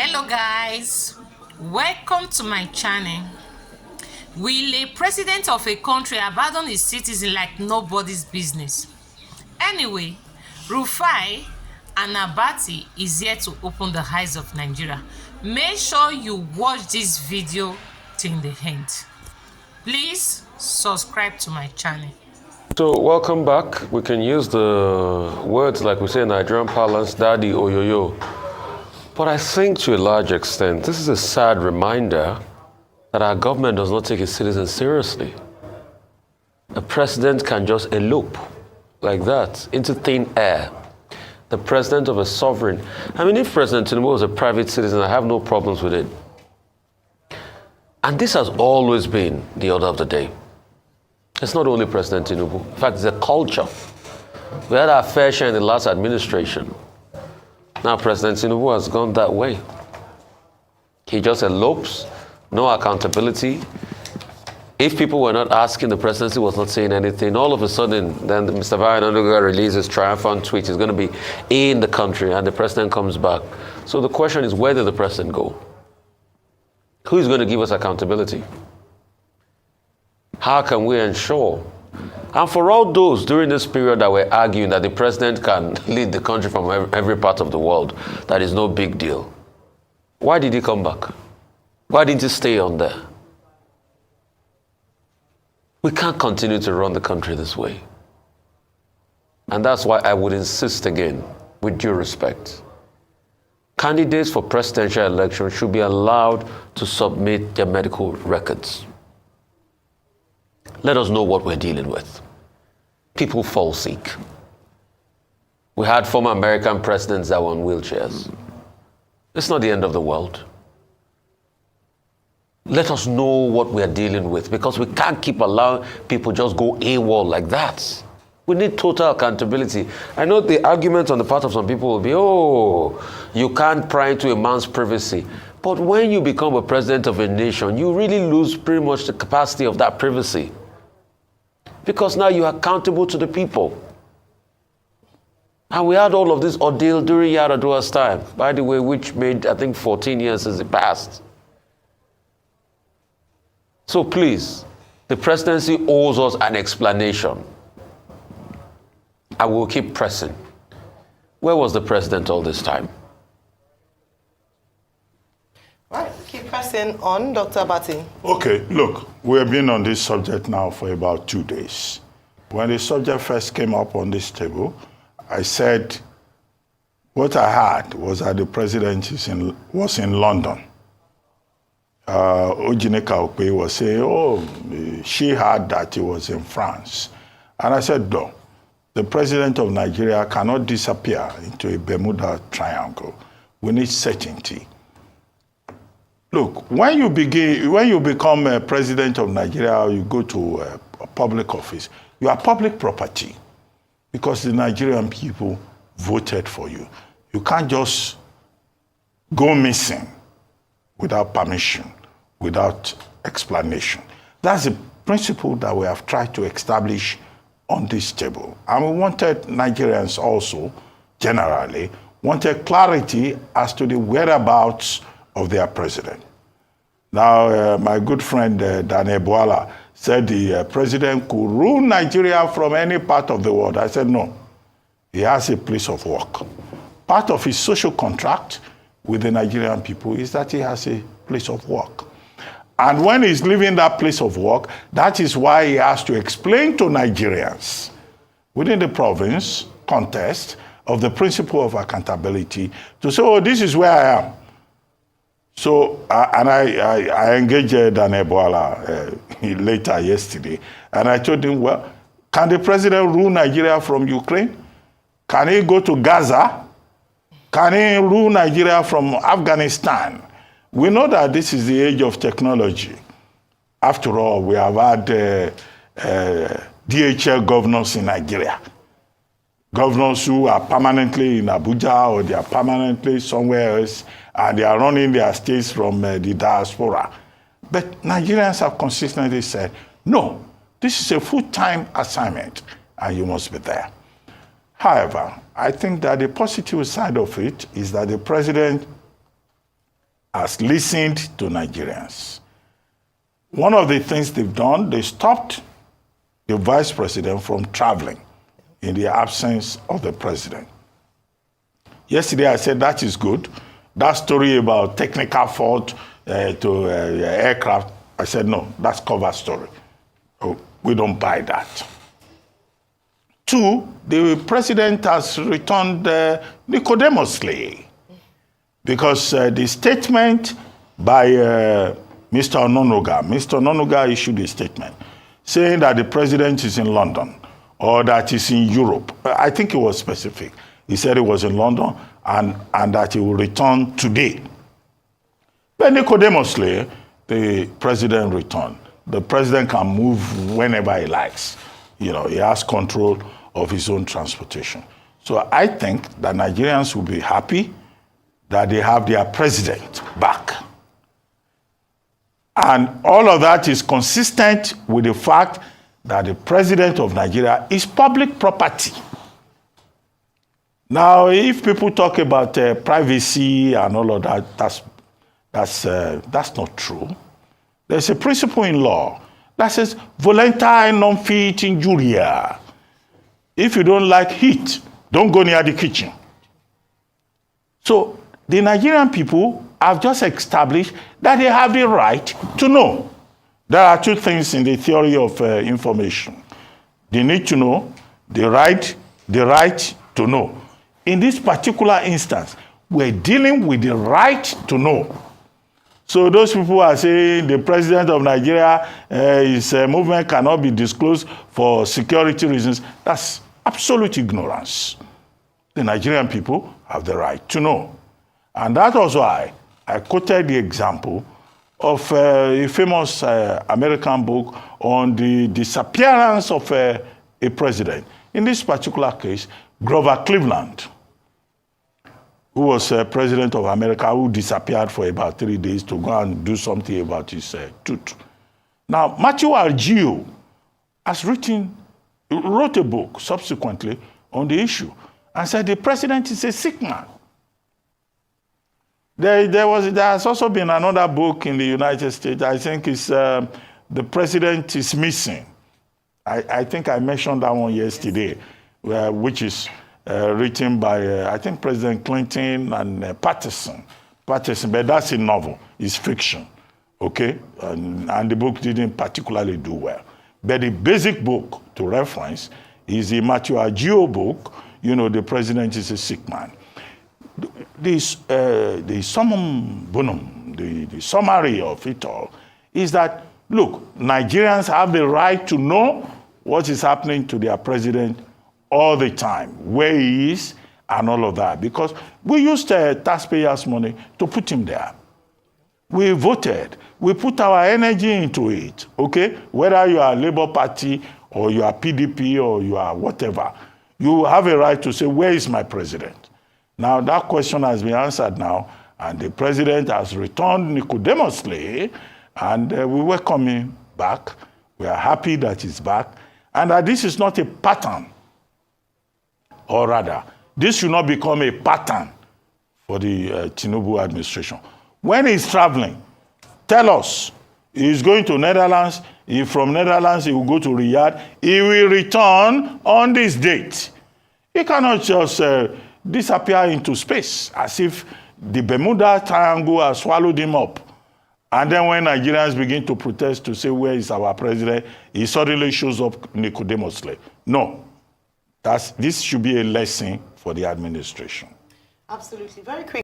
Hello guys, welcome to my channel. Will a president of a country abandon his citizen like nobody's business? Anyway, Rufai and Abati is here to open the eyes of Nigeria. Make sure you watch this video till the end. Please subscribe to my channel. So welcome back. We can use the words like we say in Nigerian parlance, daddy or yo-yo. But I think to a large extent, this is a sad reminder that our government does not take its citizens seriously. A president can just elope like that into thin air. The president of a sovereign. I mean, if President Tinubu was a private citizen, I have no problems with it. And this has always been the order of the day. It's not only President Tinubu. In fact, it's a culture. We had our fair share in the last administration. Now President Tinubu has gone that way. He just elopes, no accountability. If people were not asking, the presidency was not saying anything, all of a sudden, then Mr. Vayananduga releases triumphant tweet. He's going to be in the country and the president comes back. So the question is, where did the president go? Who is going to give us accountability? How can we ensure? And for all those during this period that were arguing that the president can lead the country from every part of the world, that is no big deal. Why did he come back? Why didn't he stay on there? We can't continue to run the country this way. And that's why I would insist again, with due respect, candidates for presidential election should be allowed to submit their medical records. Let us know what we're dealing with. People fall sick. We had former American presidents that were on wheelchairs. It's not the end of the world. Let us know what we're dealing with, because we can't keep allowing people just go AWOL like that. We need total accountability. I know the argument on the part of some people will be, oh, you can't pry into a man's privacy. But when you become a president of a nation, you really lose pretty much the capacity of that privacy. Because now you're accountable to the people. And we had all of this ordeal during Yar'Adua's time, by the way, which made, I think, 14 years since it passed. So please, the presidency owes us an explanation. And we'll keep pressing. Where was the president all this time? Right, keep pressing on, Dr. Abati. Okay, look, we have been on this subject now for about 2 days. When the subject first came up on this table, I said what I heard was that the president was in London. Ojineka Okpe was saying, oh, she heard that he was in France. And I said, no, the president of Nigeria cannot disappear into a Bermuda Triangle. We need certainty. Look, when you become a president of Nigeria, or you go to a public office, you are public property because the Nigerian people voted for you. You can't just go missing without permission, without explanation. That's the principle that we have tried to establish on this table. And we wanted Nigerians also, generally, wanted clarity as to the whereabouts of their president. Now, my good friend Daniel Bwala said the president could rule Nigeria from any part of the world. I said, no, he has a place of work. Part of his social contract with the Nigerian people is that he has a place of work. And when he's leaving that place of work, that is why he has to explain to Nigerians within the province context of the principle of accountability to say, oh, this is where I am. So, I engaged Daniel Bwala later yesterday, and I told him, well, can the president rule Nigeria from Ukraine? Can he go to Gaza? Can he rule Nigeria from Afghanistan? We know that this is the age of technology. After all, we have had DHL governors in Nigeria. Governors who are permanently in Abuja or they are permanently somewhere else, and they are running their states from the diaspora. But Nigerians have consistently said, no, this is a full-time assignment, and you must be there. However, I think that the positive side of it is that the president has listened to Nigerians. One of the things they've done, they stopped the vice president from traveling in the absence of the president. Yesterday I said that is good. That story about technical fault to aircraft, I said no, that's cover story. Oh, we don't buy that. Two, the president has returned Nicodemously because the statement by Mr. Ononuga issued a statement saying that the president is in London or that he's in Europe. I think it was specific. He said he was in London and that he will return today. But Nicodemously, the president returned. The president can move whenever he likes. You know, he has control of his own transportation. So I think that Nigerians will be happy that they have their president back. And all of that is consistent with the fact that the president of Nigeria is public property. Now, if people talk about privacy and all of that, that's not true. There's a principle in law that says voluntae non fit injuria. If you don't like heat, don't go near the kitchen. So the Nigerian people have just established that they have the right to know. There are two things in the theory of information. The need to know, the right to know. In this particular instance, we're dealing with the right to know. So those people who are saying the president of Nigeria, his movement cannot be disclosed for security reasons, that's absolute ignorance. The Nigerian people have the right to know. And that was why I quoted the example of a famous American book on the disappearance of a president. In this particular case, Grover Cleveland, who was president of America, who disappeared for about 3 days to go and do something about his tooth. Now, Matthew Algeo has wrote a book subsequently on the issue and said the president is a sick man. There has also been another book in the United States, I think it's The President is Missing. I think I mentioned that one yesterday, which is written by, I think, President Clinton and Patterson, but that's a novel, it's fiction, okay? And the book didn't particularly do well. But the basic book to reference is the Matthew Algeo book, you know, The President is a Sick Man. The summum bonum, the summary of it all is that, look, Nigerians have the right to know what is happening to their president all the time, where he is and all of that, because we used taxpayers' money to put him there. We voted. We put our energy into it, okay? Whether you are Labour Party or you are PDP or you are whatever, you have a right to say, where is my president? Now, that question has been answered now, and the president has returned Nicodemously, and we welcome him back. We are happy that he's back, and that this is not a pattern, or rather, this should not become a pattern for the Tinubu administration. When he's traveling, tell us, he's going to Netherlands, from Netherlands he will go to Riyadh, he will return on this date. He cannot just disappear into space as if the Bermuda Triangle has swallowed him up. And then when Nigerians begin to protest to say, where is our president, he suddenly shows up Nicodemously. No, this should be a lesson for the administration. Absolutely. Very quick.